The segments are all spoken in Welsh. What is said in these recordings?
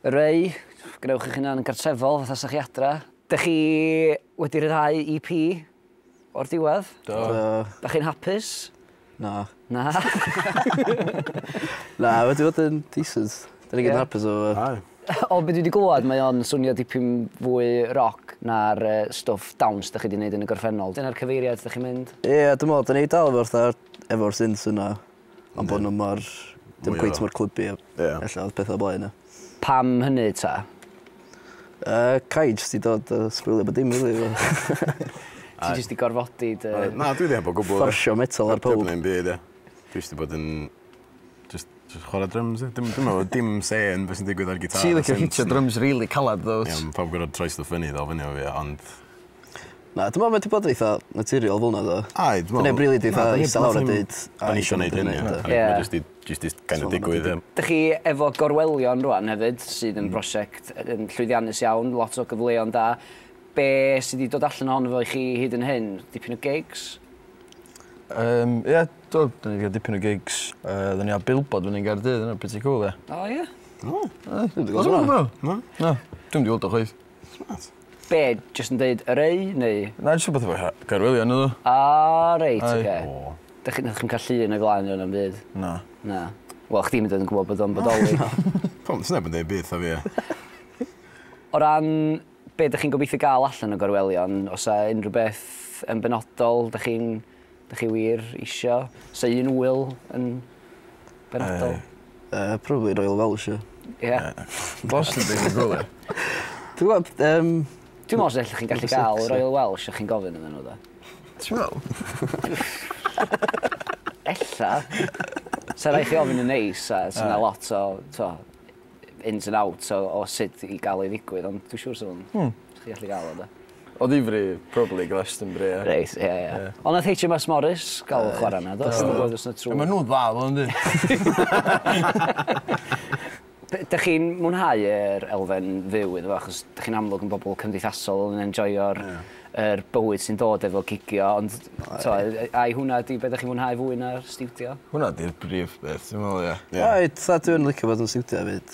Y rei, gnewch eich hunan yn gartrefol, fatha sa'ch chi adra. Dych chi wedi rhyddhau EP o'r diwedd? Do. Dych chi'n hapus? Na. Na. Na, wedi bod yn decent. Da ni gyd yn hapus o... O, beth dwi wedi glwad, mae o'n swnio dipyn fwy rock na'r stwff dawns dych chi wedi gwneud yn y gorffennol. Dyna'r cyfeiriad dych chi'n mynd? Ie, dwi'n meddwl, da ni dal efo'r synths yna. Ond bod nhw mor... Dim cweith mor clybu ella oedd pethau blaen. Pam hynny ta? Kai jyst i dod sbwylio bod dim rili. Ti jyst i gorfodi dy... Na, dwi wedi bod gwbl. Fforsio metal ar pob. Dwi'n byd, ie. Dwi wedi bod yn... Just chwarae drums, ie. Dwi'n meddwl, dim sen beth sy'n digwydd ar gitar. Ti licio hitio drums really calad, ddo. Ie, mae pawb gwrdd troi stwff fyny ddol fyny o fi, ond... Na, dwi'n meddwl wedi bod eitha naturiol fel yna, ddo. Ai, dwi'n meddwl... Neb rili di eitha eistedd lawr a dweud... Da ni eisiau gwneud hyn, ie. Mae jyst i kind of digwydd, ie. Dych chi efo Gorwelion rwan hefyd, sydd yn brosiect yn llwyddiannus iawn, lot o gyfleon da. Be sydd wedi dod allan ohono fo i chi hyd yn hyn? Dipyn o gigs? Ie, do, da ni gael dipyn o gigs. Da ni a billboard fyny yn Gaerdydd, yna pretty cool, ie. O, ie. Dwi'n gweld hwnna. Na, dwi'n di weld o chwaith. Smart. Be, jyst yn deud y rei, neu? Na, jyst beth efo Gaerwelion, ydw. Reit, oce. Dych chi'n cael llun y glaen yn ymwneud? Na. Na. Wel, chdi mynd yn gwybod bod o'n bodoli. Pam, sy'n ebyn dweud beth o fi, ie. O ran be dych chi'n gobeithio gael allan o Gorwelion, os a unrhyw beth yn benodol, dych chi wir isio? Sa un wyl yn benodol? Probably Royal Welsh, ie. Ie. Boston dwi'n gwybod. Dwi'n gwybod... Dwi'n meddwl sef chi'n gallu gael Royal Welsh a chi'n gofyn yn nhw, da. Ti'n meddwl? Ella. Sa rai chi ofyn yn neis, a sy'n lot o ins and outs o sut i gael ei ddigwydd, ond dwi'n siŵr sy'n chi gallu gael o, da. O ddifri, probably Glastonbury, ie. Reit, ie. Ond oedd HMS Morris gael chwarae na, dos? Mae nhw'n dda, fel ynddi. Dych chi'n mwynhau yr elfen fyw iddo fo, achos dych chi'n amlwg yn bobl cymdeithasol yn enjoyo'r bywyd sy'n dod efo gigio, ond ai hwnna di beth dych chi'n mwynhau fwy na'r stiwdio? Hwnna di'r brif beth, ti'n meddwl, ie. Ai, dwi'n licio bod yn stiwdio hefyd.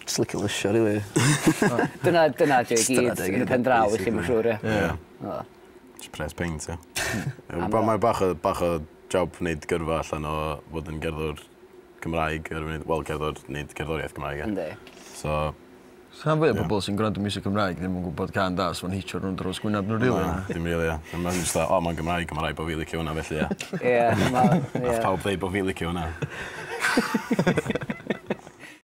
Just licio lysio, rili. Dyna di gyd yn y pen draw i chi, mae'n siŵr, ie? Ie. Just press paint, ie. Mae bach o job wneud gyrfa allan o fod yn gerddwr Cymraeg, wel, wneud cerddoriaeth Cymraeg, ie. Yndi. So... Sa'n fwy o bobl sy'n gwrando music Cymraeg ddim yn gwybod can da, so fo'n hitio rhwng dros gwyneb nhw rili. Dim rili, ie. Mae'n just o, mae'n Gymraeg, mae'n rhaid bod fi licio hwnna, felly, ie. Ie, Nath pawb ddeud bod fi licio hwnna.